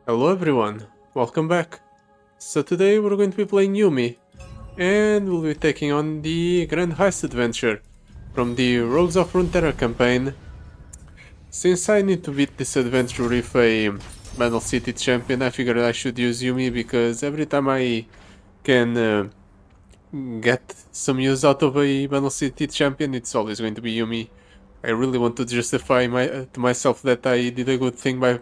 Hello everyone, welcome back. So today we're going to be playing Yuumi, and we'll be taking on the Grand Heist adventure from the Rogues of Runeterra campaign. Since I need to beat this adventure with a Battle City champion, I figured I should use Yuumi because every time I can get some use out of a Battle City champion, it's always going to be Yuumi. I really want to justify to myself that I did a good thing by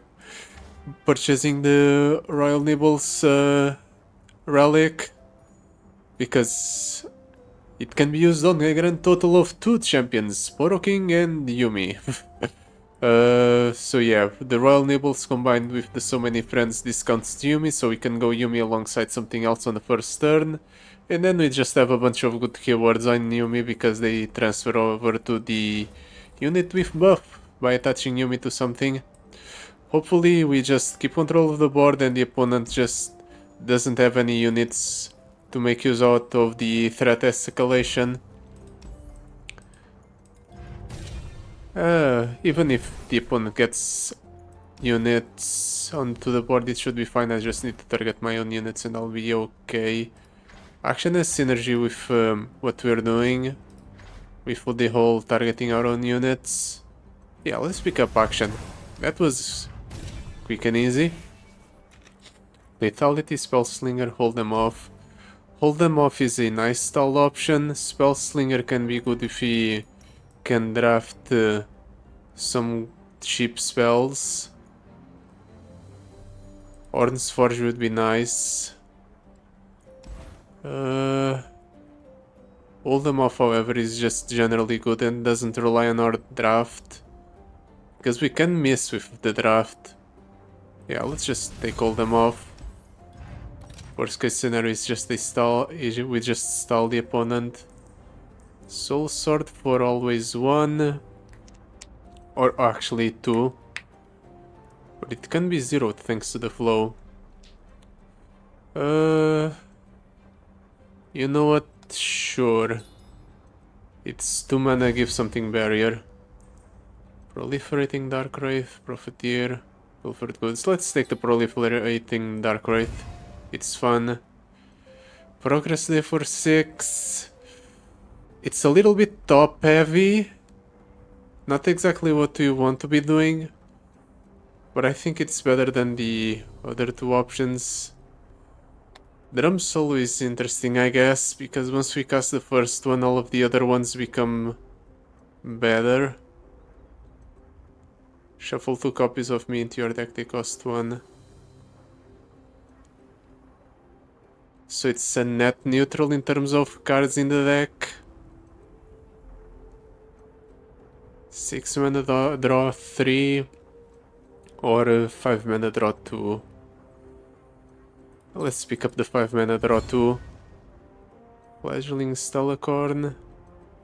purchasing the Royal Nibbles relic, because it can be used on a grand total of 2 champions, Poro King and Yuumi. So yeah, the Royal Nibbles combined with the So Many Friends discounts Yuumi, so we can go Yuumi alongside something else on the first turn. And then we just have a bunch of good keywords on Yuumi because they transfer over to the unit with buff by attaching Yuumi to something. Hopefully we just keep control of the board and the opponent just doesn't have any units to make use out of the threat escalation. Even if the opponent gets units onto the board, it should be fine. I just need to target my own units and I'll be okay. Action has synergy with what we're doing, with the whole targeting our own units. Yeah, let's pick up action. That was quick and easy. Lethality, Spellslinger, hold them off. Hold them off is a nice stall option. Spellslinger can be good if he can draft some cheap spells. Orn's Forge would be nice. Hold them off, however, is just generally good and doesn't rely on our draft, because we can miss with the draft. Yeah, let's just take all them off. Worst case scenario is just a stall. We just stall the opponent. Soul Sword for always 1. Or actually 2. But it can be 0 thanks to the flow. You know what? Sure. It's 2 mana, give something barrier. Proliferating Dark Wraith, Profiteer, Pilfered Goods. Let's take the Proliferating Dark Wraith. It's fun. Progress day for 6. It's a little bit top heavy. Not exactly what you want to be doing, but I think it's better than the other 2 options. Drum Solo is interesting, I guess, because once we cast the first one, all of the other ones become better. Shuffle 2 copies of me into your deck, they cost 1. So it's a net neutral in terms of cards in the deck. 6 mana draw 3, or 5 mana draw 2. Let's pick up the 5 mana draw 2. Fledgling Stellacorn.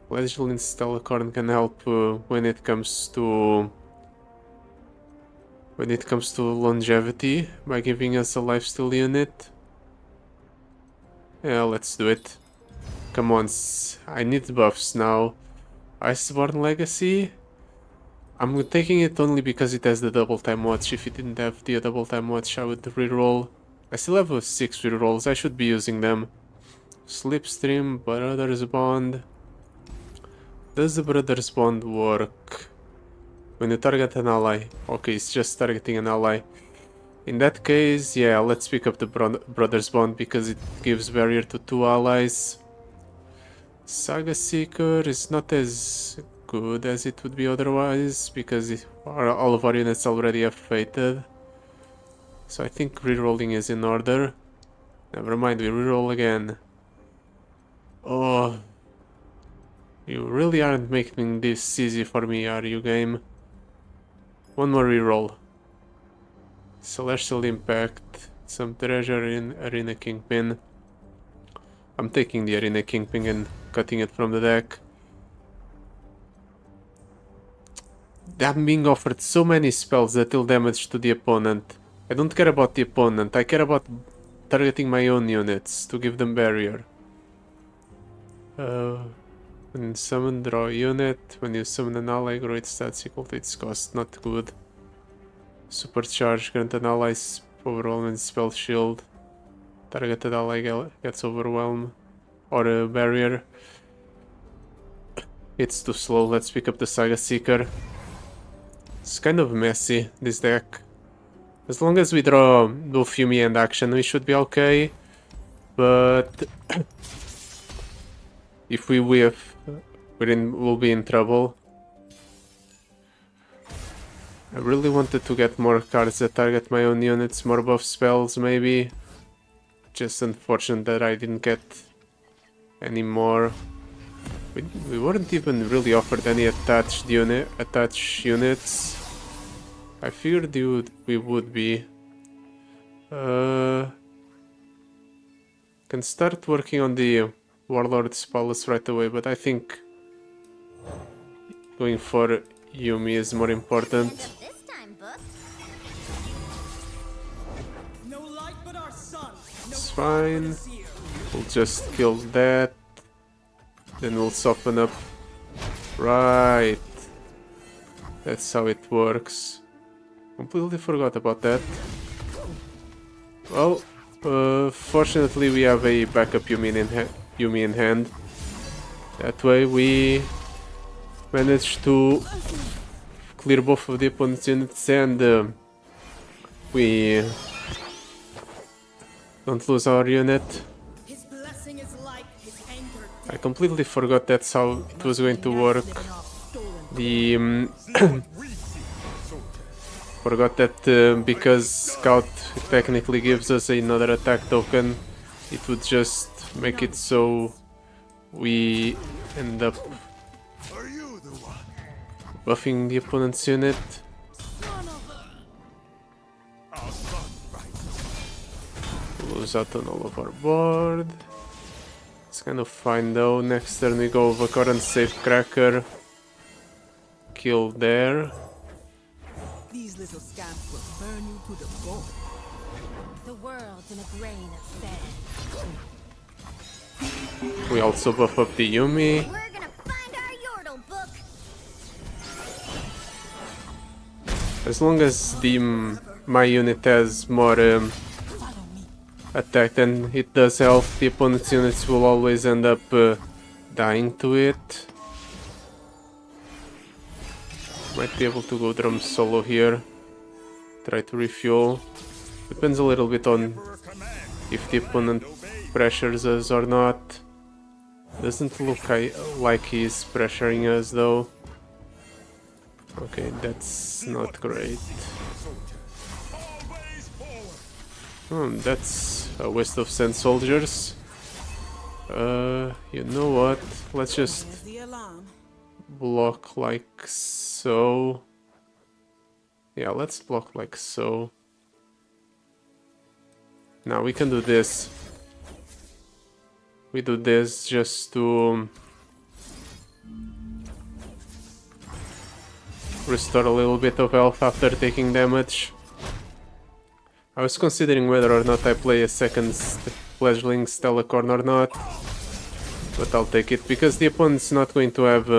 Fledgling Stellacorn can help when it comes to longevity by giving us a lifesteal unit. Yeah, let's do it. Come on, I need buffs now. Iceborne Legacy. I'm taking it only because it has the double time watch. If it didn't have the double time watch, I would reroll. I still have 6 rerolls, I should be using them. Slipstream, Brothers Bond. Does the Brothers Bond work when you target an ally? Okay, it's just targeting an ally. In that case, yeah, let's pick up the Brothers Bond because it gives barrier to 2 allies. Saga Seeker is not as good as it would be otherwise because all of our units already have fated. So I think rerolling is in order. Never mind, we reroll again. Oh, you really aren't making this easy for me, are you, game? One more reroll. Celestial Impact, some treasure in Arena Kingpin. I'm taking the Arena Kingpin and cutting it from the deck. I'm being offered so many spells that deal damage to the opponent. I don't care about the opponent, I care about targeting my own units to give them barrier. When you summon, draw a unit. When you summon an ally, grow its stats equal to its cost. Not good. Supercharge, grant an ally Overwhelm and spell shield. Targeted ally gets overwhelmed. Or a barrier. It's too slow. Let's pick up the Saga Seeker. It's kind of messy, this deck. As long as we draw both Yuumi and action, we should be okay. But if we whiff, we'll be in trouble. I really wanted to get more cards that target my own units, more buff spells maybe. Just unfortunate that I didn't get any more. We weren't even really offered any attached units. I figured we would be. Can start working on the Warlord's Palace right away, but I think going for Yuumi is more important. It's fine. We'll just kill that. Then we'll soften up. Right. That's how it works. Completely forgot about that. Well, fortunately we have a backup Yuumi in hand. That way we managed to clear both of the opponent's units and we don't lose our unit. I completely forgot that's how it was going to work. The forgot that because Scout technically gives us another attack token, it would just make it so we end up buffing the opponent's unit. Lose out on all of our board. It's kind of fine though. Next turn we go over current safe cracker. Kill there. These little scamps will burn you to the bone. The world's in a grain of sand. We also buff up the Yuumi. We're gonna find our Yordle book. As long as my unit has more attack than it does health, the opponent's units will always end up dying to it. Might be able to go drum solo here. Try to refuel. Depends a little bit on if the opponent pressures us or not. Doesn't look like he's pressuring us though. Okay, that's not great. That's a waste of sand soldiers. You know what? Let's just block like so. Yeah, let's block like so. Now we can do this. We do this just to restore a little bit of health after taking damage. I was considering whether or not I play a second Fledgling Stellacorn or not, but I'll take it because the opponent's not going to have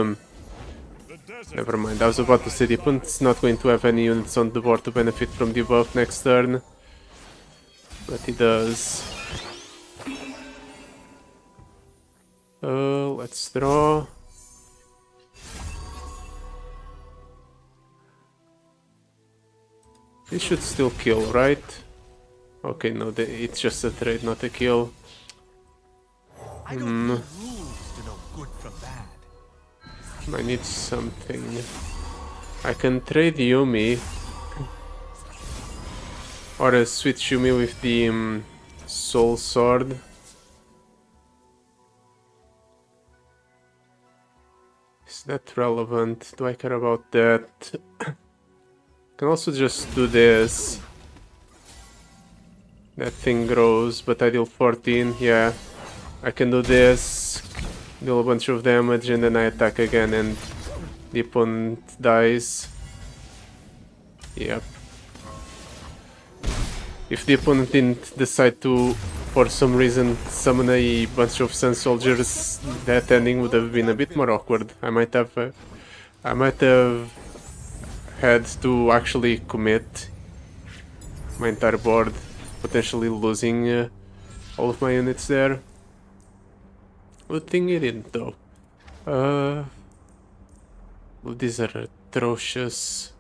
never mind, I was about to say the opponent's not going to have any units on the board to benefit from the buff next turn, but he does. Let's draw. This should still kill, right? Okay, no, it's just a trade, not a kill. I need something. I can trade Yuumi or switch Yuumi with the Soul Sword. Is that relevant? Do I care about that? Can also just do this. That thing grows, but I deal 14, yeah. I can do this, deal a bunch of damage, and then I attack again and the opponent dies. Yep. If the opponent didn't decide to, for some reason, summon a bunch of Sun Soldiers, that ending would have been a bit more awkward. I might have had to actually commit my entire board, potentially losing all of my units there. Good thing he didn't though. Well, these are atrocious.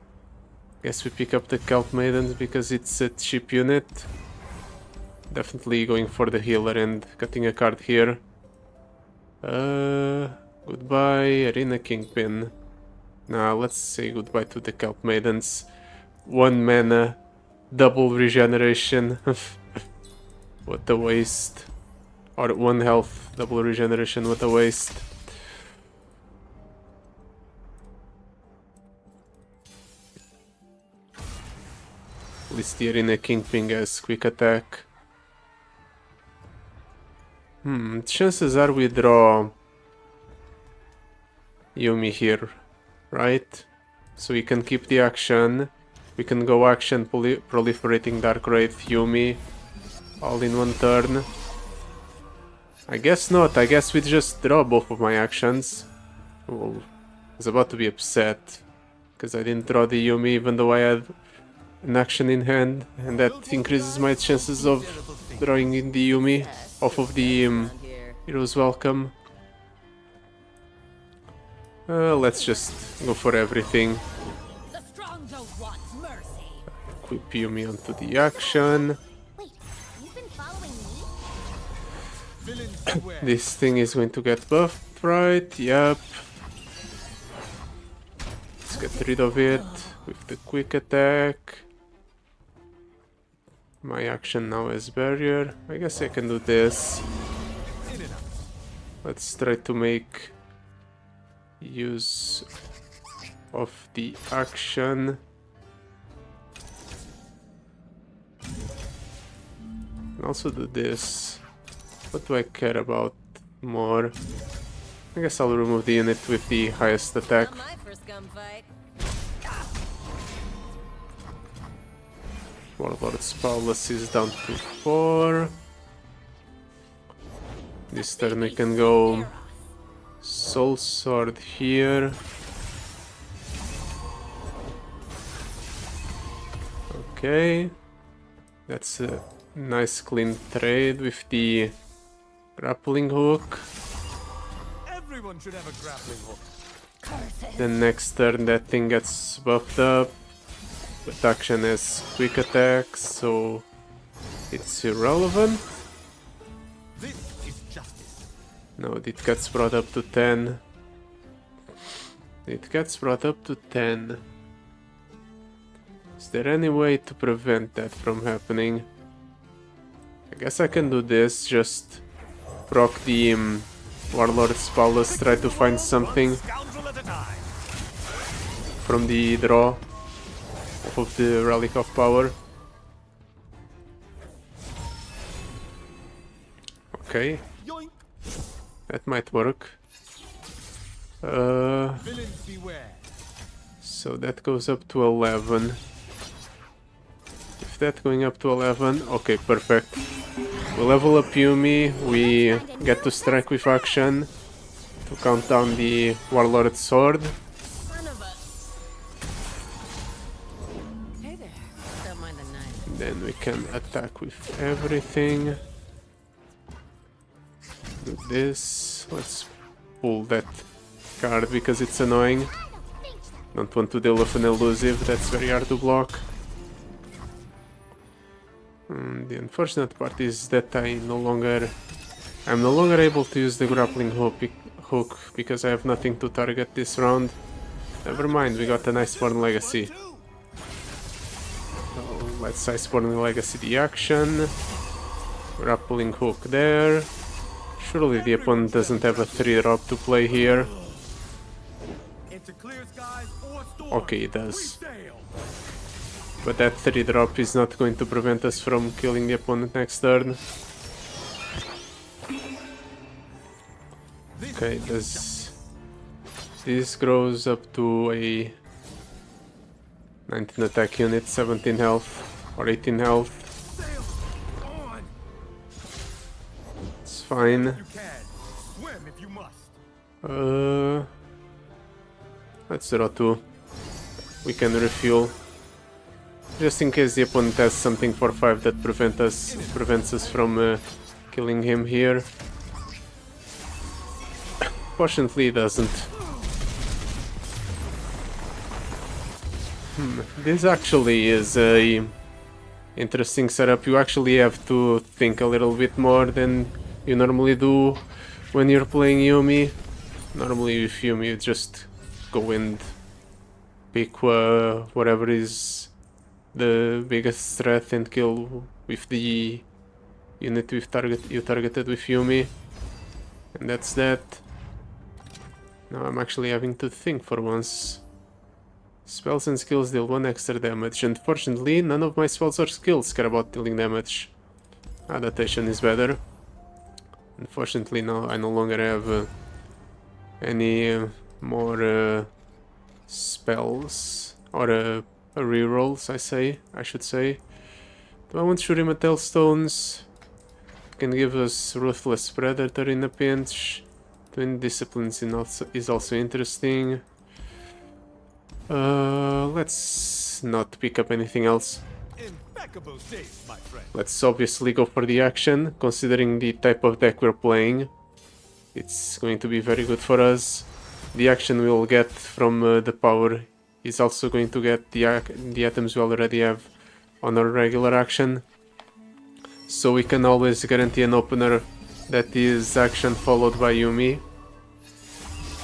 Guess we pick up the Kelp Maidens because it's a cheap unit. Definitely going for the healer and cutting a card here. Goodbye, Arena Kingpin. Now let's say goodbye to the Kelp Maidens. 1 mana, double regeneration. What a waste. Or 1 health, double regeneration, what a waste. At least the Arena Kingpin has quick attack. Chances are we draw Yuumi here, right? So we can keep the action. We can go action proliferating Dark Wraith Yuumi all in 1 turn. I guess not. I guess we just draw both of my actions. Oh, I was about to be upset because I didn't draw the Yuumi even though I had an action in hand, and that increases my chances of drawing in the Yuumi off of the Hero's Welcome. Let's just go for everything. The strong don't want mercy. Equip Yuumi onto the action. Wait, you've been following me? This thing is going to get buffed, right? Yep. Let's get rid of it with the quick attack. My action now is barrier. I guess I can do this. Let's try to make use of the action. And also do this. What do I care about more? I guess I'll remove the unit with the highest attack. Not my first gunfight. Warlord's Palace is down to 4. This turn we can go Soul Sword here. Okay. That's a nice clean trade with the grappling hook. Everyone should have a grappling hook. Then next turn that thing gets buffed up. But action has quick attack, so it's irrelevant. This is justice. No, it gets brought up to 10. It gets brought up to 10. Is there any way to prevent that from happening? I guess I can do this, just proc the Warlord's Palace, try to find something Scoundrel at a time. from the draw of the Relic of Power. Okay, Yoink. that might work. Villains beware. So that goes up to 11. If that going up to 11, okay, perfect. We level up Yuumi, we get to strike with action to count down the Warlord Sword. Son of a... Hey there. Don't mind the knife. Then we can attack with everything. Do this. Let's pull that card because it's annoying. Don't want to deal with an elusive, that's very hard to block. The unfortunate part is that I'm no longer able to use the grappling hook because I have nothing to target this round. Never mind, we got an Iceborne Legacy. So let's Iceborne Legacy the action. Grappling hook there. Surely the opponent doesn't have a 3-drop to play here. Into clear skies or storm. Okay, it does. Sail. But that 3-drop is not going to prevent us from killing the opponent next turn. Okay, this grows up to a 19 attack unit, 17 health or 18 health. Sail on. It's fine. You can swim if you must. Let's draw 2. We can refuel. just in case the opponent has something for 5 that prevents us from killing him here. Fortunately, it doesn't. This actually is a interesting setup. You actually have to think a little bit more than you normally do when you're playing Yuumi. Normally with Yuumi you just go and pick whatever is the biggest threat and kill with the unit you targeted with Yuumi. And that's that. Now I'm actually having to think for once. Spells and skills deal 1 extra damage. Unfortunately, none of my spells or skills care about dealing damage. Adaptation is better. Unfortunately, now I no longer have any more spells or rerolls. I should say. Do I want Shurima Tailstones? Can give us Ruthless Predator in a pinch. Twin Disciplines is also interesting. Let's not pick up anything else. Impeccable shape, my friend. Let's obviously go for the action, considering the type of deck we're playing. It's going to be very good for us. The action we'll get from the power is also going to get the items we already have on our regular action. So we can always guarantee an opener that is action followed by Yuumi,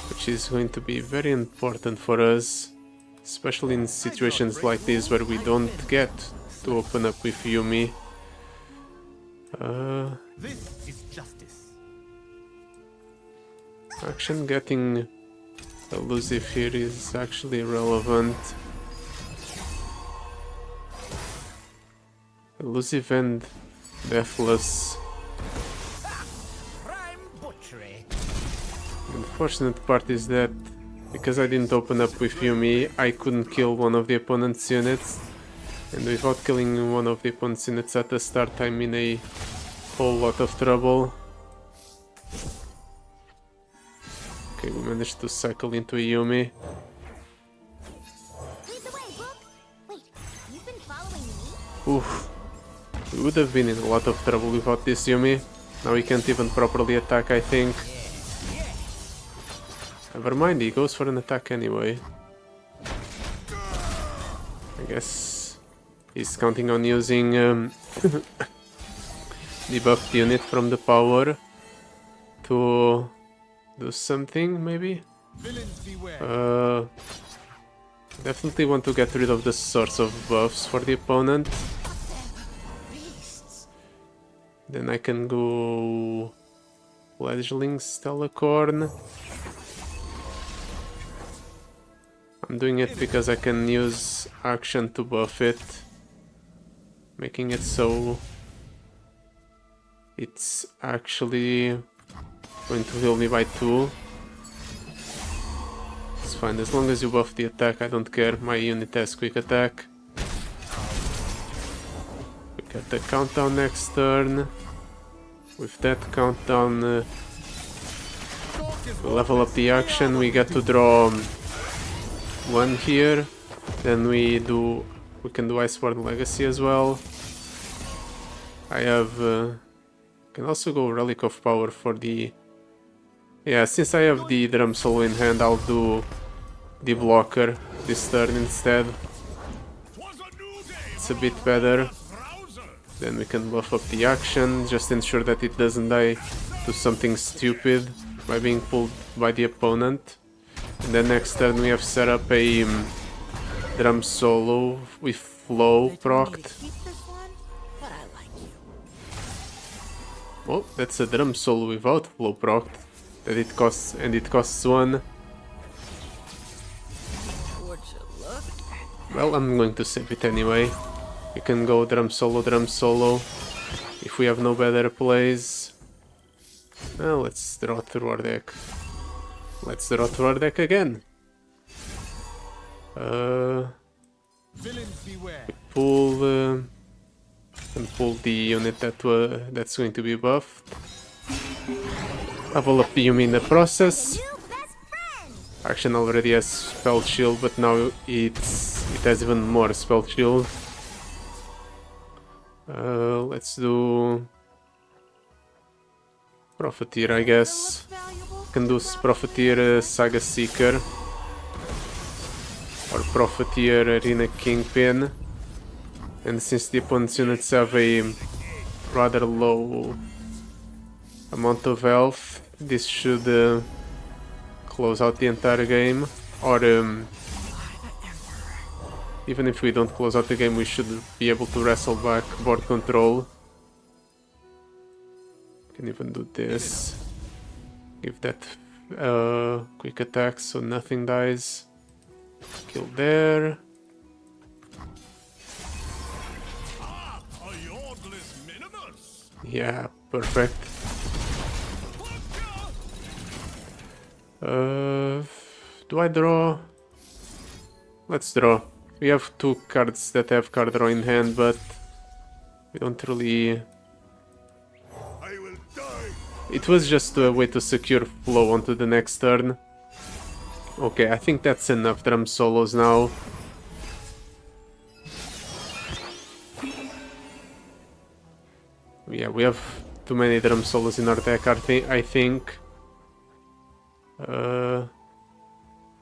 which is going to be very important for us, especially in situations like this where we don't get to open up with Yuumi. This is justice. Action getting elusive here is actually relevant. Elusive and deathless. Prime butchery. The unfortunate part is that because I didn't open up with Yuumi, I couldn't kill one of the opponent's units. And without killing one of the opponent's units at the start, I'm in a whole lot of trouble. Okay, we managed to cycle into a Yuumi. Lead the way, Book. Wait, you've been following me? Oof. We would have been in a lot of trouble without this Yuumi. Now we can't even properly attack, I think. Never mind, he goes for an attack anyway. I guess he's counting on using the buffed unit from the power to do something, maybe? Villains beware. Definitely want to get rid of the source of buffs for the opponent. Then I can go Fledgling Stellacorn. I'm doing it because I can use action to buff it, making it so it's actually going to heal me by 2. It's fine, as long as you buff the attack, I don't care. My unit has quick attack. We get the countdown next turn. With that countdown, we level up the action. We get to draw 1 here. Then we can do Iceborne Legacy as well. I have can also go Relic of Power for the... Yeah, since I have the Drum Solo in hand, I'll do the blocker this turn instead. It's a bit better. Then we can buff up the action, just ensure that it doesn't die to something stupid by being pulled by the opponent. And then next turn we have set up a Drum Solo with Flow procced. Oh, that's a Drum Solo without Flow procced. That it costs 1. Well, I'm going to save it anyway. We can go Drum Solo, if we have no better plays. Well, let's draw through our deck. Let's draw through our deck again. Villains beware. Pull and pull the unit that's going to be buffed. Level up the Yuumi in the process. Action already has Spell Shield, but now it has even more Spell Shield. Let's do Profiteer, I guess. Can do Profiteer Saga Seeker or Profiteer Arena Kingpin. And since the opponent's units have a rather low amount of health, this should close out the entire game. Or even if we don't close out the game, we should be able to wrestle back board control. Can even do this. Give that quick attack so nothing dies. Kill there. Yeah, perfect. Do I draw? Let's draw. We have two cards that have card draw in hand, but we don't really... It was just a way to secure flow onto the next turn. Okay, I think that's enough drum solos now. Yeah, we have too many drum solos in our deck, I think.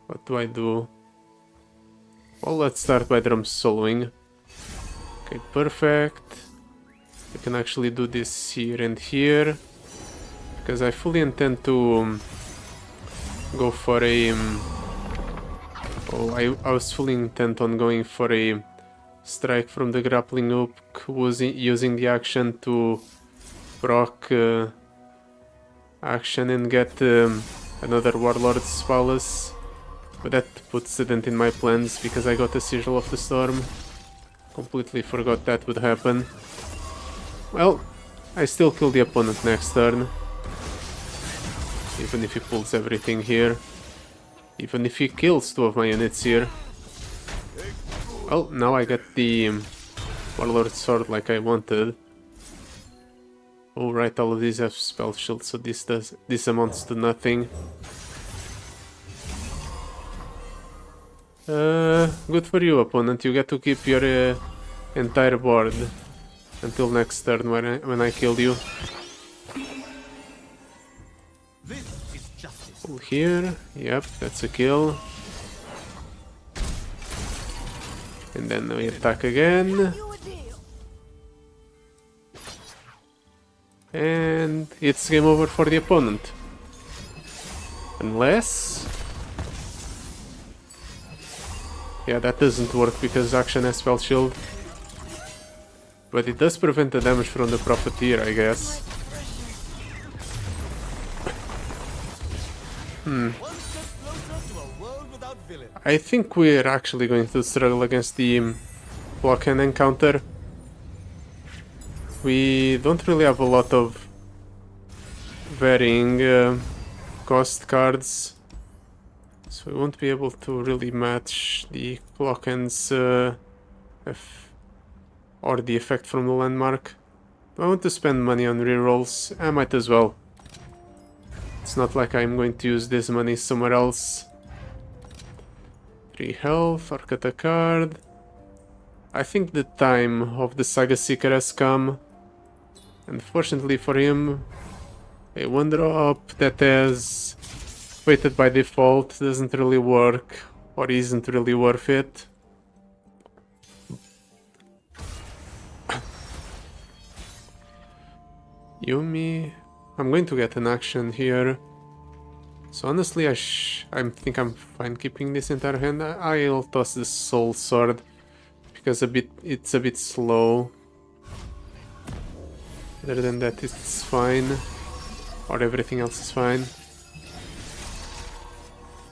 What do I do? Well, let's start by drum soloing. Okay, perfect. I can actually do this here and here, because I fully intend to go for a... I was fully intent on going for a strike from the grappling hook, using the action to proc action and get another Warlord's Palace. But that puts a dent in my plans because I got a Sigil of the Storm. Completely forgot that would happen. Well, I still kill the opponent next turn. Even if he pulls everything here. Even if he kills two of my units here. Well, now I get the Warlord Sword like I wanted. Oh right, all of these have spell shield, so this amounts to nothing. Good for you, opponent. You get to keep your entire board until next turn when I kill you. Pull here. Yep, that's a kill. And then we attack again. And it's game over for the opponent. Unless... Yeah, that doesn't work because action has spell shield. But it does prevent the damage from the Profiteer, I guess. I think we're actually going to struggle against the block and encounter. We don't really have a lot of varying cost cards, so we won't be able to really match the Clockhands or the effect from the landmark. If I want to spend money on rerolls, I might as well. It's not like I'm going to use this money somewhere else. 3 health or cut a card. I think the time of the Saga Seeker has come. Unfortunately for him, a 1-drop that has waited by default doesn't really work, or isn't really worth it. Yuumi, I'm going to get an action here. So honestly, I think I'm fine keeping this entire hand. I'll toss the Soul Sword because it's a bit slow. Other than that, it's fine. Or everything else is fine.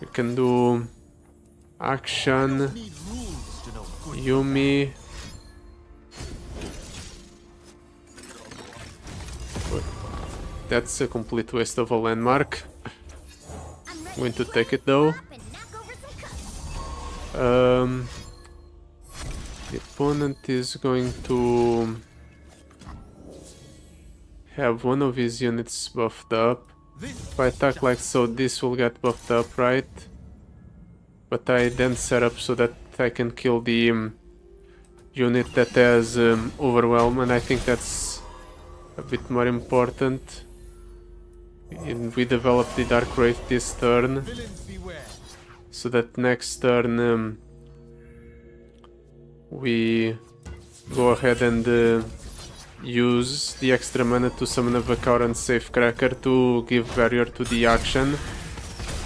We can do action, Yuumi. That's a complete waste of a landmark. I'm going to take it though. The opponent is going to have one of his units buffed up. If I attack like so, this will get buffed up, right? But I then set up so that I can kill the unit that has overwhelm, and I think that's a bit more important. And we develop the Dark Wraith this turn, Villains beware. so that next turn we go ahead and use the extra mana to summon a Vakar and Safecracker to give barrier to the action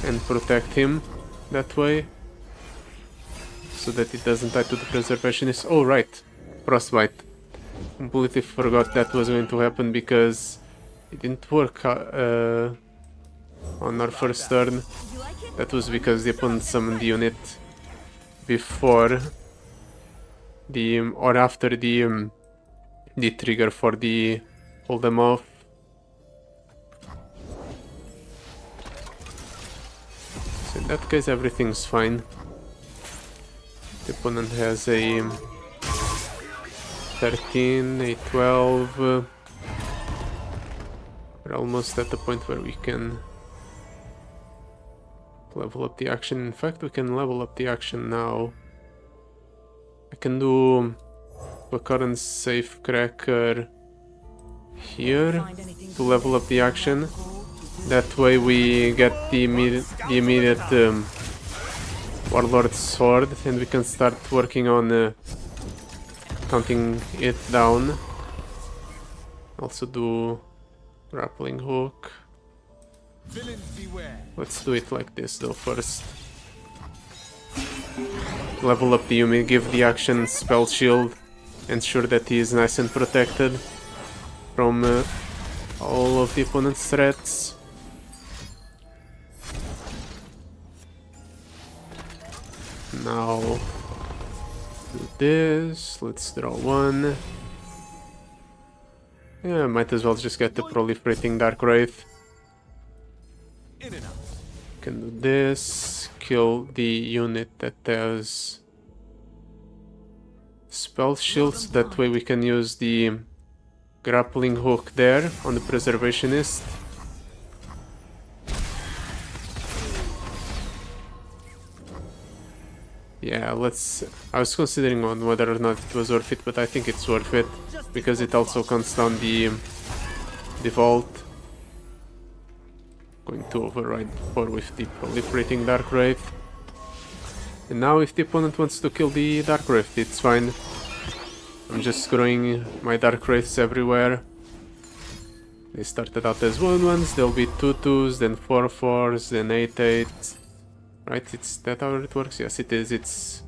and protect him that way, so that it doesn't tie to the preservationist. Oh right, Frostbite. Completely forgot that was going to happen because it didn't work on our first turn. That was because the opponent summoned the unit before the or after the trigger for the hold them off. So in that case everything's fine. The opponent has a 13, a 12. We're almost at the point where we can level up the action. In fact, we can level up the action now. I can do a current Safecracker here to level up the action. That way we get the immediate Warlord Sword, and we can start working on counting it down. Also do grappling hook. Villains beware. Let's do it like this though first. Level up the Yuumi, give the action spell shield, ensure that he is nice and protected from all of the opponent's threats. Now do this, let's draw one. Yeah, might as well just get the proliferating Dark Wraith. In and out. Can do this, kill the unit that has spell shields, that way we can use the grappling hook there on the preservationist. Yeah, I was considering on whether or not it was worth it, but I think it's worth it because it also counts down the vault. Going to override 4 with the proliferating Dark Wraith. And now if the opponent wants to kill the Dark Wraith, it's fine. I'm just throwing my Dark Wraiths everywhere. They started out as 1/1s, there'll be 2/2s, then 4/4s, then 8/8s. Right, it's that how it works? Yes, it is. It's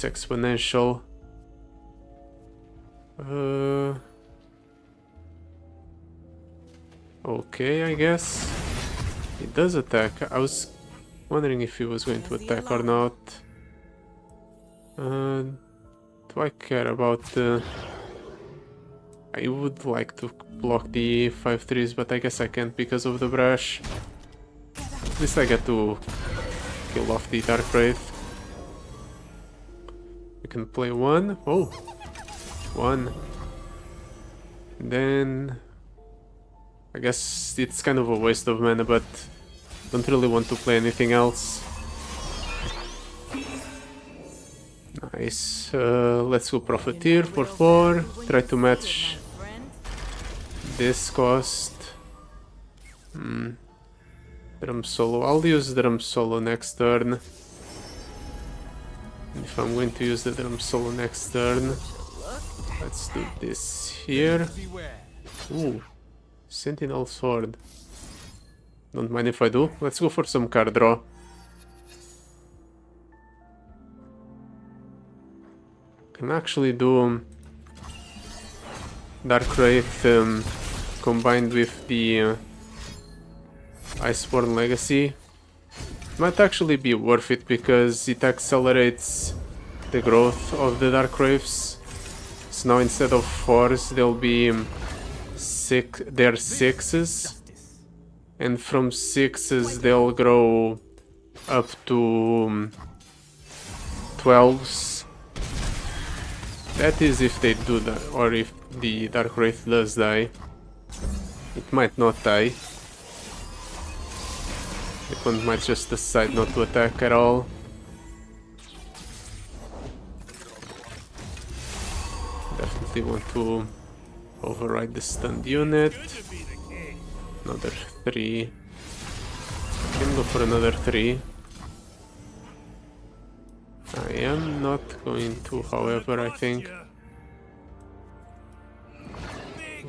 exponential. Okay, I guess. He does attack. I was wondering if he was going to attack or not. Do I care about I would like to block the 5/3s, but I guess I can't because of the brush. At least I get to kill off the Dark Wraith. We can play one. Oh, one. And then I guess it's kind of a waste of mana, but don't really want to play anything else. Nice. Let's go Profiteer for 4. Try to match this cost. Drum Solo. I'll use Drum Solo next turn. And if I'm going to use the Drum Solo next turn, let's do this here. Beware. Ooh, Sentinel Sword. Don't mind if I do. Let's go for some card draw. Can actually do Dark Wraith combined with the Iceborne Legacy. Might actually be worth it because it accelerates the growth of the Dark Wraiths. So now instead of 4s, they'll be 6s, and from 6s they'll grow up to 12s. That is if they do that, or if the Dark Wraith does die. It might not die. The opponent might just decide not to attack at all. Definitely want to override the stunned unit. Another 3. I can go for another 3. I am not going to, however, I think.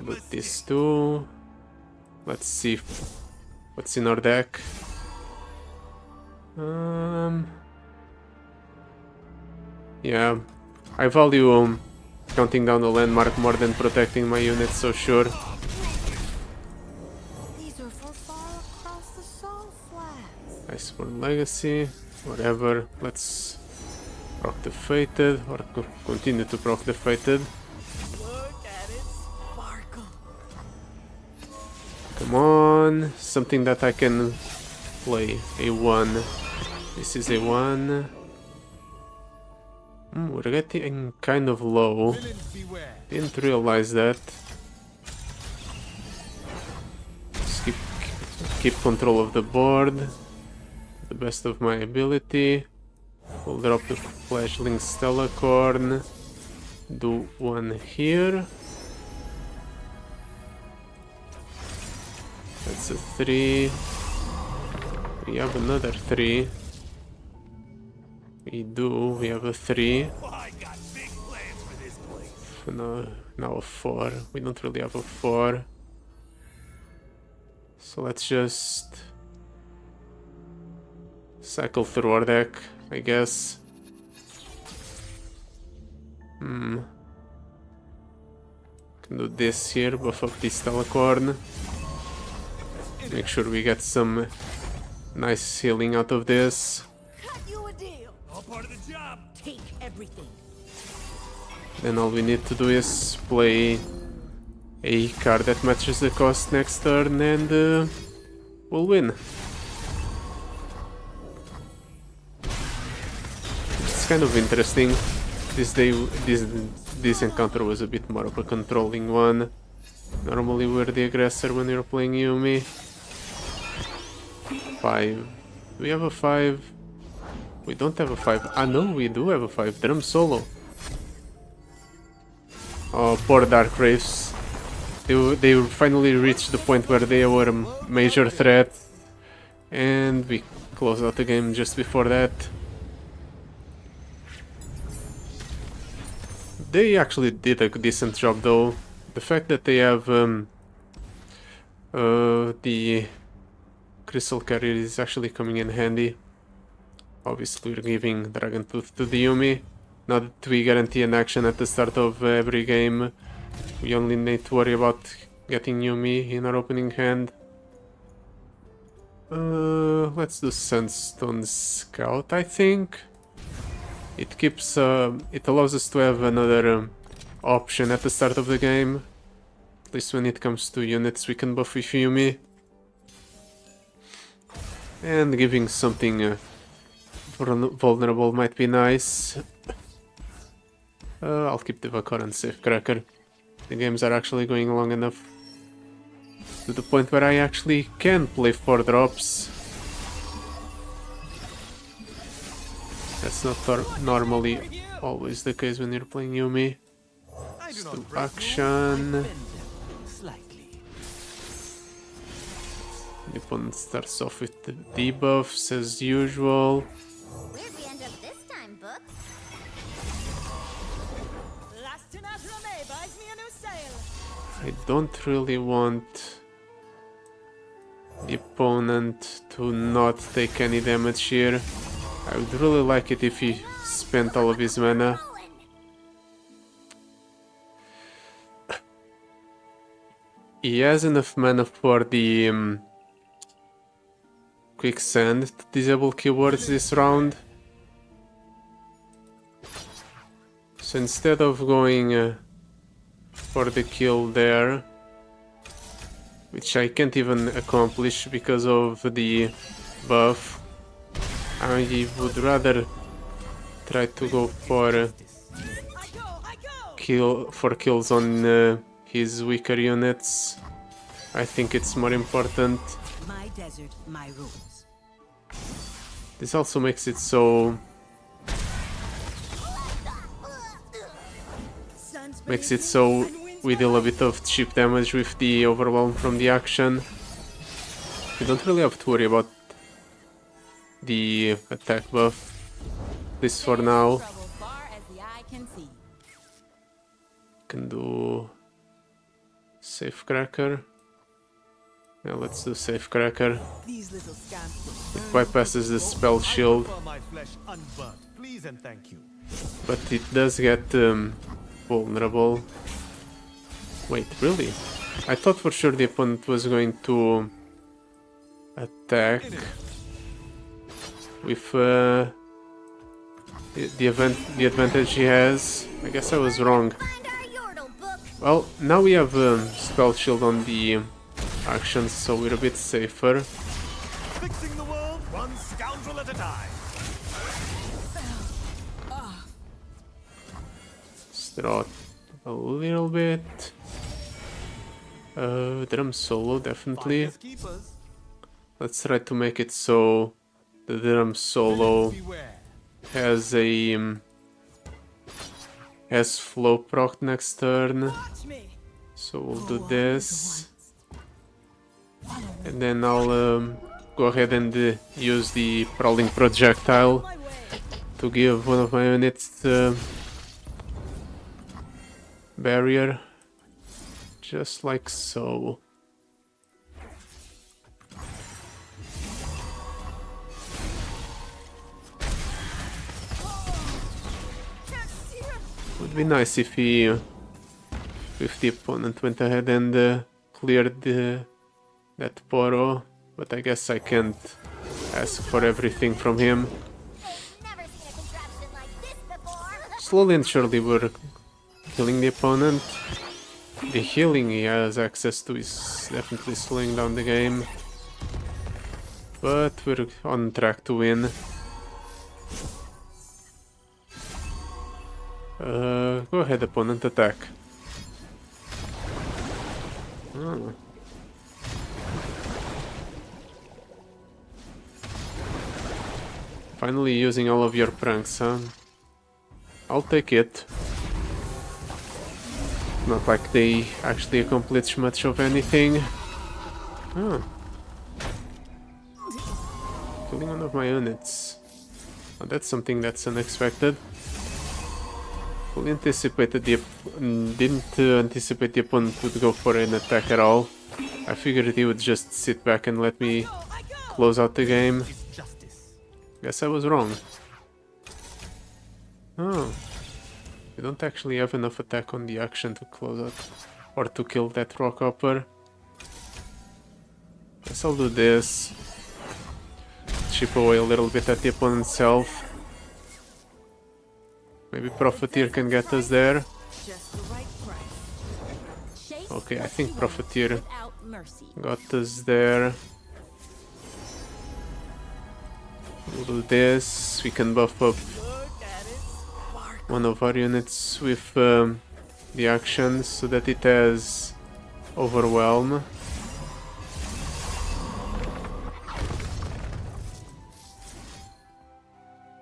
But these two. Let's see what's in our deck. Yeah, I value counting down the landmark more than protecting my units, so sure. These are for far across the salt flats. Nice for legacy, whatever. Let's proc the fated, or continue to proc the fated. Look at it sparkle. Come on, something that I can play. A 1. This is a 1. We're getting kind of low. Villains beware. Didn't realize that. Just keep control of the board. The best of my ability. We'll drop the Flashling Stellacorn. Do 1 here. That's a 3. We have another 3. We do. We have a 3. I got big plans for this place. Now a 4. We don't really have a 4. So let's just cycle through our deck, I guess. Can do this here, buff up this Telecorn. Make sure we get some nice healing out of this. Cut you a deal. All part of the job. Take everything. Then all we need to do is play a card that matches the cost next turn and we'll win. It's kind of interesting. This encounter was a bit more of a controlling one. Normally we're the aggressor when we're playing Yuumi. 5. Do we have a 5? We don't have a 5. Ah no, we do have a 5. Drum solo. Oh, poor Dark Wraiths. They finally reached the point where they were a major threat. And we closed out the game just before that. They actually did a decent job though. The fact that they have the Crystal Carrier is actually coming in handy. Obviously we're giving Dragon Tooth to the Yuumi. Now that we guarantee an action at the start of every game, we only need to worry about getting Yuumi in our opening hand. Let's do Sunstone Scout, I think. It keeps, it allows us to have another option at the start of the game. At least when it comes to units we can buff with Yuumi. And giving something vulnerable might be nice. I'll keep the Vakor and Safecracker. The games are actually going long enough to the point where I actually can play 4 drops. That's not normally always the case when you're playing Yuumi. Let's do action. Slightly. The opponent starts off with the debuffs as usual. Where'd we end up this time, book? Buys me a new sail. I don't really want the opponent to not take any damage here. I would really like it if he spent all of his mana. He has enough mana for the Quicksand to disable keywords this round. So instead of going for the kill there, which I can't even accomplish because of the buff, I would rather try to go for kills on his weaker units. I think it's more important. My desert, my rules. This also makes it so makes it so we deal a bit of cheap damage with the overwhelm from the action. We don't really have to worry about the attack buff, this for now. Trouble far as the eye can see. Can do Safecracker. Yeah, let's do Safecracker. These little scamps will It burn bypasses the spell shield, prefer my flesh unburnt. Please and thank you. but it does get vulnerable. Wait, really? I thought for sure the opponent was going to attack with the advantage he has. I guess I was wrong. Find our Yordle book. Well, now we have spell shield on the actions, so we're a bit safer. Fixing the world one scoundrel at a time. Draw a little bit. Drum solo, definitely. Finders keepers. Let's try to make it so the drum solo Beware. has a has flow proc next turn. Watch me. So we'll do this, and then I'll go ahead and use the prowling projectile My way. to give one of my units barrier, just like so. Would be nice if he, if the opponent went ahead and cleared that Poro, but I guess I can't ask for everything from him. Never seen a contraption like this before. Slowly and surely we're killing the opponent. The healing he has access to is definitely slowing down the game, but we're on track to win. Go ahead, opponent, attack. Oh. Finally using all of your pranks, huh? I'll take it. Not like they actually accomplish much of anything. Oh. Killing one of my units. Oh, that's something that's unexpected. Fully anticipated didn't anticipate the opponent would go for an attack at all. I figured he would just sit back and let me close out the game. It's justice. Guess I was wrong. Oh. We don't actually have enough attack on the action to close out or to kill that rock hopper. Guess I'll do this. Chip away a little bit at the opponent's health. Maybe Profiteer can get us there. Just the right price. Chase Okay, I what think you want Profiteer without mercy. got us there. We'll do this. We can buff up Look at it. Spark. one of our units with the actions so that it has overwhelm.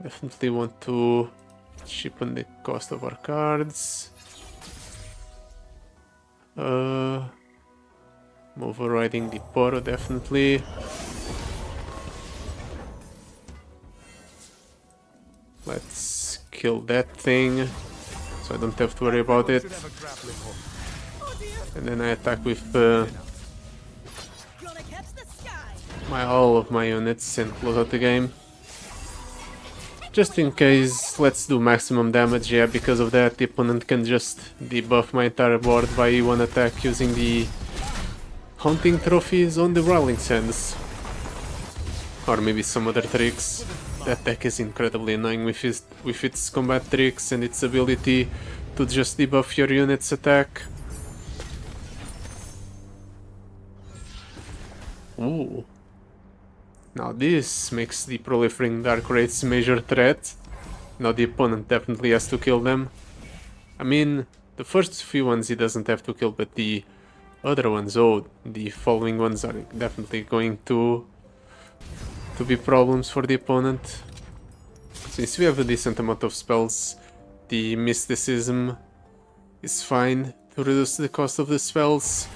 Definitely want to cheapen the cost of our cards. Overriding the Poro, definitely. Let's kill that thing, so I don't have to worry about it. Should have a grappling hook. And then I attack with Gonna catch the sky. all of my units and close out the game. Just in case, let's do maximum damage. Yeah, because of that the opponent can just debuff my entire board by one attack using the hunting trophies on the Rolling Sands. Or maybe some other tricks. That deck is incredibly annoying with its combat tricks and its ability to just debuff your unit's attack. Ooh. Now this makes the proliferating Dark Wraiths a major threat. Now the opponent definitely has to kill them. I mean, the first few ones he doesn't have to kill, but the other ones, oh, the following ones are definitely going to be problems for the opponent. Since we have a decent amount of spells, the mysticism is fine to reduce the cost of the spells.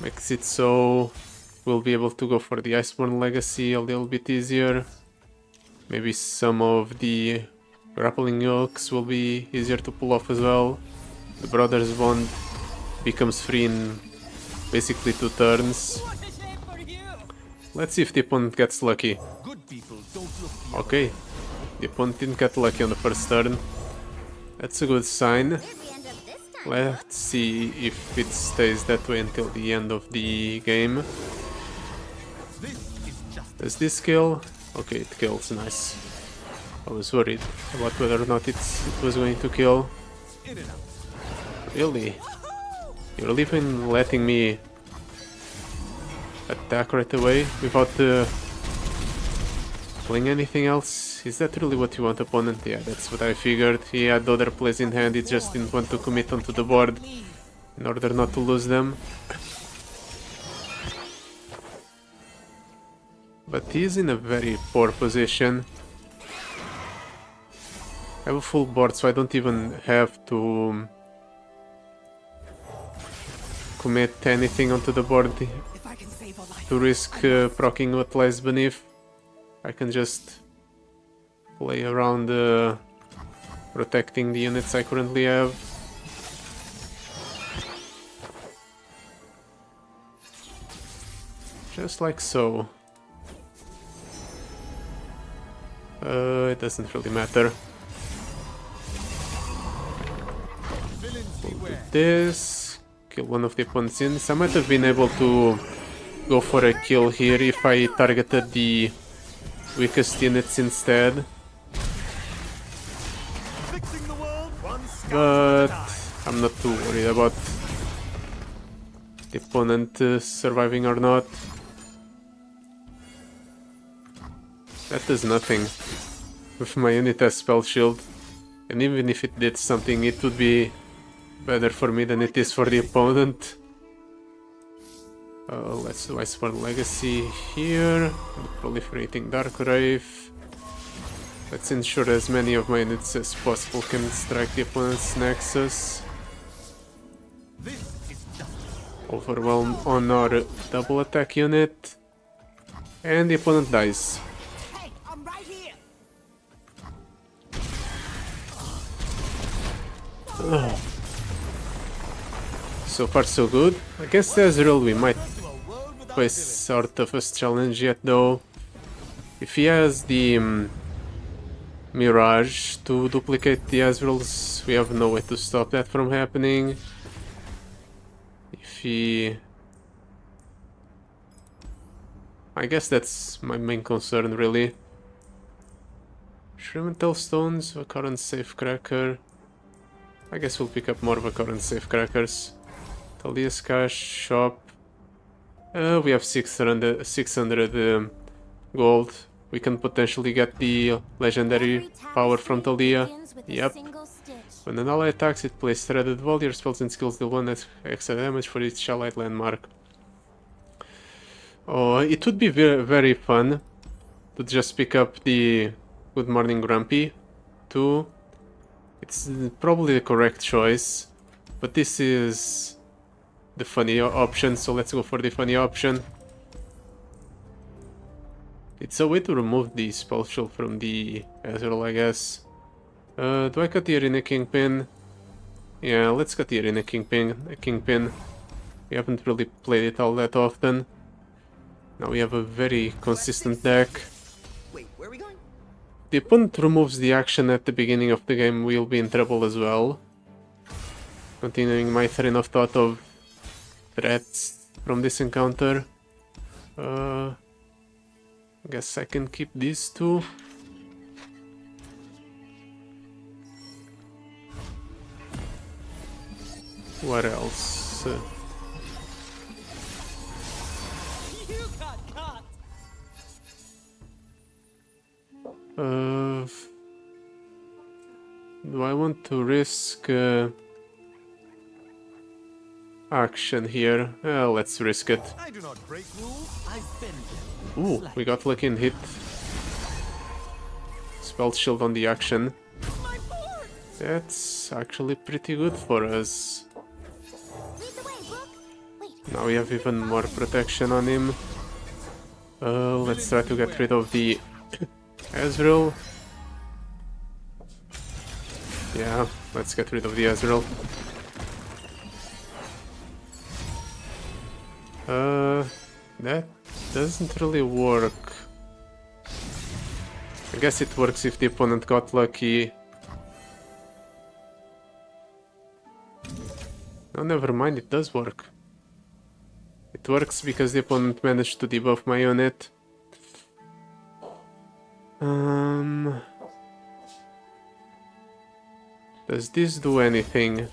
Makes it so we'll be able to go for the Iceborne Legacy a little bit easier. Maybe some of the grappling hooks will be easier to pull off as well. The Brothers Bond becomes free in basically 2 turns. Let's see if the opponent gets lucky. Good people don't look the Okay, the opponent didn't get lucky on the first turn. That's a good sign. Where'd we end up this time? Let's see if it stays that way until the end of the game. This is just Does this kill? Okay, it kills, nice. I was worried about whether or not it was going to kill. in and out. Really? You're even letting me attack right away without playing anything else? Is that really what you want, opponent? Yeah, that's what I figured. He had other plays in hand, he just didn't want to commit onto the board in order not to lose them. But he's in a very poor position. I have a full board, so I don't even have to commit anything onto the board If I can save a life. to risk proccing what lies beneath. I can just play around protecting the units I currently have. Just like so. It doesn't really matter. Villains beware. This, kill one of the opponent's units. I might have been able to go for a kill here if I targeted the weakest units instead, Fixing the world one scout but at a time. I'm not too worried about the opponent surviving or not. That does nothing with my unit as spell shield, and even if it did something, it would be better for me than it is for the opponent. Let's do Iceborne Legacy here, proliferating Dark Wraith. Let's ensure as many of my units as possible can strike the opponent's Nexus. This is justice. Overwhelm on our double attack unit, and the opponent dies. Hey, I'm right here. So far so good. Against Ezreal we might To a world without face our toughest challenge yet though. If he has the Mirage to duplicate the Ezreals, we have no way to stop that from happening. If he... I guess that's my main concern really. Shrimental Stones, Vacaran Safecracker. I guess we'll pick up more Vacaran Safecrackers. Talia's Cash Shop. We have 600 gold. We can potentially get the legendary power from Talia. Yep. When an ally attacks, it plays threaded wall. Your spells and skills deal 1 extra damage for each allied landmark. Oh, it would be very, very fun to just pick up the Good Morning Grumpy too. It's probably the correct choice, but this is the funny option, so let's go for the funny option. It's a way to remove the spell shield from the Ezreal, I guess. Do I cut the Arena Kingpin? Yeah, let's cut the Arena Kingpin. We haven't really played it all that often. Now we have a very consistent deck. Wait, where are we going? The opponent removes the action at the beginning of the game, we'll be in trouble as well. Continuing my train of thought of threats from this encounter. I guess I can keep these two. What else? You got caught. Do I want to risk action here? Let's risk it. I do not break rules, I bend them. Ooh, we got lucky and hit. Spell shield on the action. My board. That's actually pretty good for us. Lead the way, Rook. Wait. Now we have even more protection on him. Let's try to get rid of the Ezreal. Yeah, let's get rid of the Ezreal. That doesn't really work. I guess it works if the opponent got lucky. No, never mind, it does work. It works because the opponent managed to debuff my unit. Does this do anything?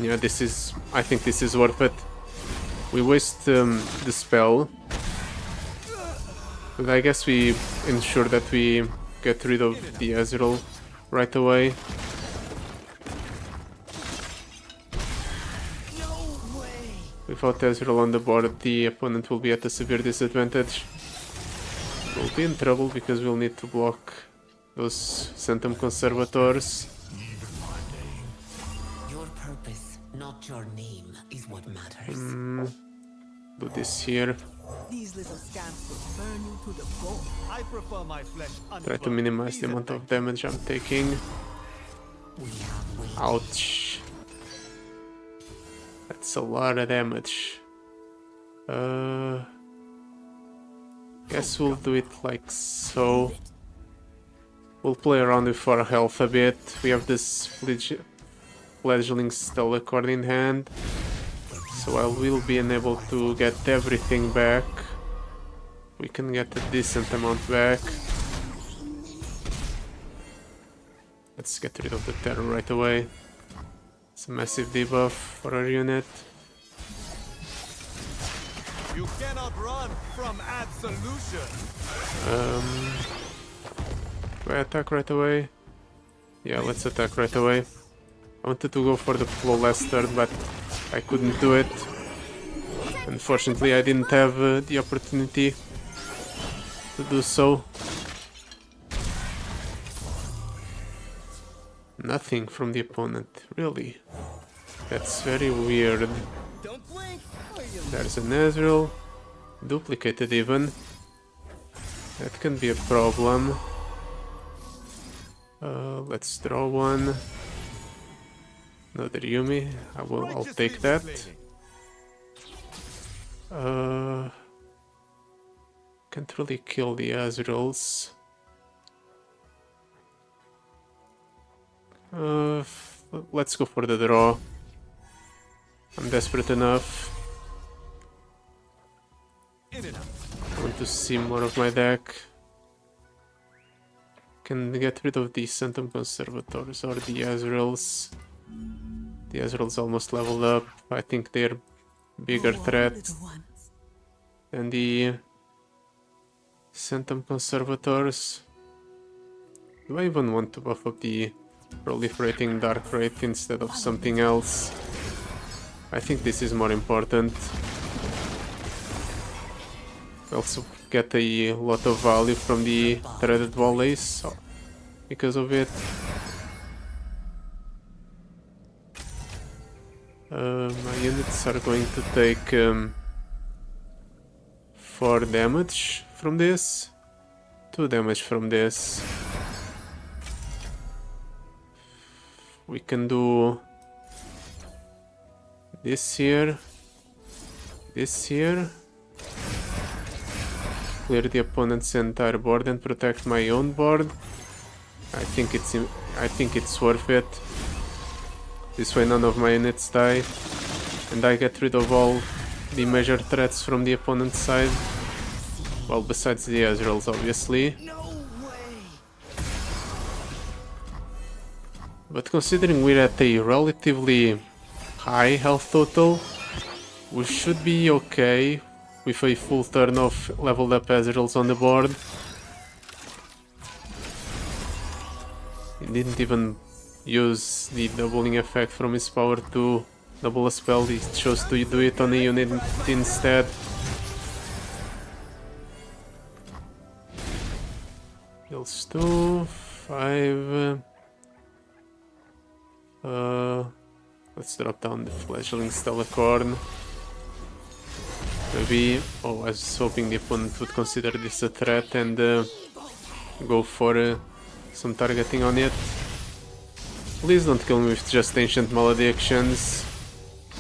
Yeah, this is... I think this is worth it. We waste the spell. But I guess we ensure that we get rid of the Ezreal right away. Without Ezreal on the board, the opponent will be at a severe disadvantage. We'll be in trouble because we'll need to block those Centum Conservators. Your purpose, not your name, is what matters. Do this here. These little scamps will burn you to the bone. I prefer my flesh Try to minimize the amount of damage I'm taking. We have waited. Ouch. That's a lot of damage. Guess we'll do it like so. We'll play around with our health a bit. We have this fledgling Stellar Cord in hand. So I will be able to get everything back. We can get a decent amount back. Let's get rid of the terror right away. It's a massive debuff for our unit. You cannot run from absolution. Do I attack right away? Yeah, let's attack right away. I wanted to go for the flow last turn, but I couldn't do it. Unfortunately, I didn't have the opportunity to do so. Nothing from the opponent, really. That's very weird. Don't blink. There's an Ezreal, duplicated even. That can be a problem. Let's draw one. Another Yuumi. I'll take that. Can't really kill the Ezreals. Let's go for the draw. I'm desperate enough. I want to see more of my deck. Can get rid of the Centum Conservators or the Ezreals. The Ezreals almost leveled up. I think they're bigger Go on, threat little ones. than the Centum Conservators. Do I even want to buff up the proliferating Dark Wraith instead of something else? I think this is more important. We also get a lot of value from the Threaded Volleys because of it. My units are going to take 4 damage from this, 2 damage from this. We can do this here, clear the opponent's entire board and protect my own board. I think it's worth it. This way none of my units die, and I get rid of all the major threats from the opponent's side. Well, besides the Ezreals, obviously. But considering we're at a relatively high health total, we should be okay with a full turn of leveled up Ezreals on the board. He didn't even use the doubling effect from his power to double a spell, he chose to do it on a unit instead. Heals 2, 5, Let's drop down the fledgling Stellacorn. Maybe... Oh, I was hoping the opponent would consider this a threat and go for some targeting on it. Please don't kill me with just ancient maledictions.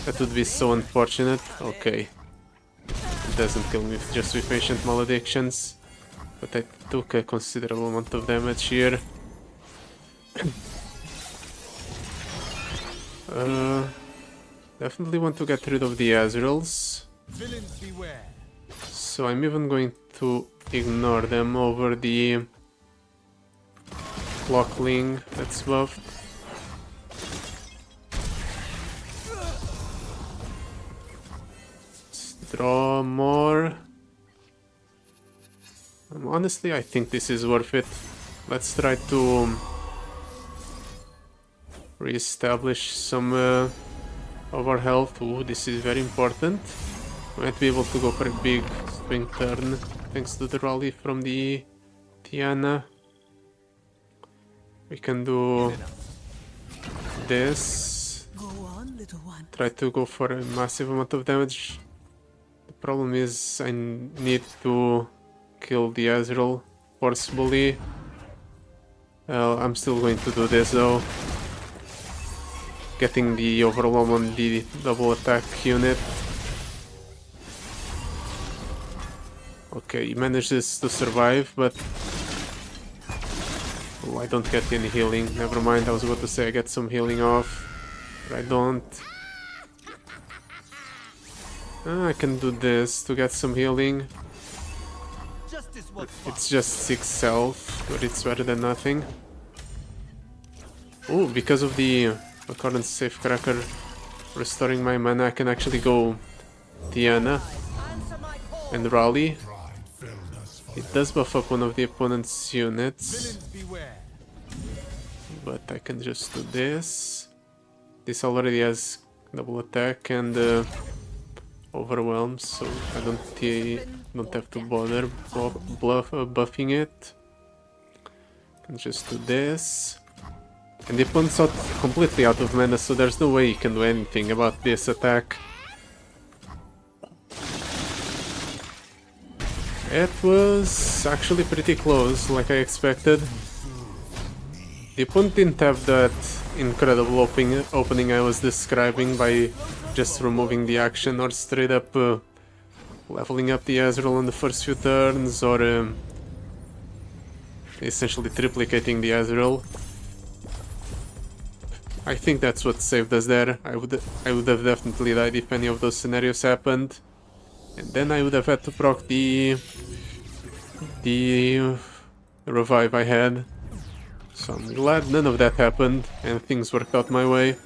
That would be so unfortunate. Okay. It doesn't kill me just with ancient maledictions. But I took a considerable amount of damage here. Definitely want to get rid of the Ezreals. Villains beware. So I'm even going to ignore them over the Lockling that's buffed. Let's draw more. Honestly, I think this is worth it. Let's try to re-establish some of our health. Ooh, this is very important. Might be able to go for a big swing turn thanks to the rally from the Tiana. We can do this. Go on, little one. Try to go for a massive amount of damage. The problem is I need to kill the Ezreal forcibly. I'm still going to do this though. Getting the overwhelm on the double attack unit. Okay, he manages to survive, but... Oh, I don't get any healing. Never mind, I was about to say I get some healing off. But I don't. I can do this to get some healing. Justice was It's just 6 health, but it's better than nothing. Oh, because of the current Safecracker restoring my mana, I can actually go Diana and Raleigh. It does buff up one of the opponent's units, villains beware. but I can just do this. This already has double attack and overwhelm, so I don't have to bother buffing it. And just do this. And the opponent's out completely out of mana, so there's no way you can do anything about this attack. It was actually pretty close, like I expected. The opponent didn't have that incredible opening I was describing by just removing the action or straight up leveling up the Ezreal on the first few turns, or essentially triplicating the Ezreal. I think that's what saved us there. I would have definitely died if any of those scenarios happened. And then I would have had to proc the revive I had. So I'm glad none of that happened and things worked out my way.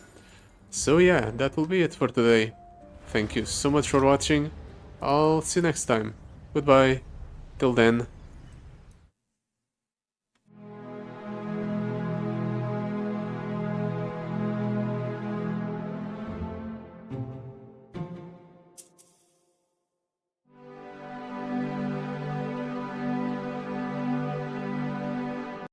So yeah, that will be it for today. Thank you so much for watching. I'll see you next time. Goodbye. Till then.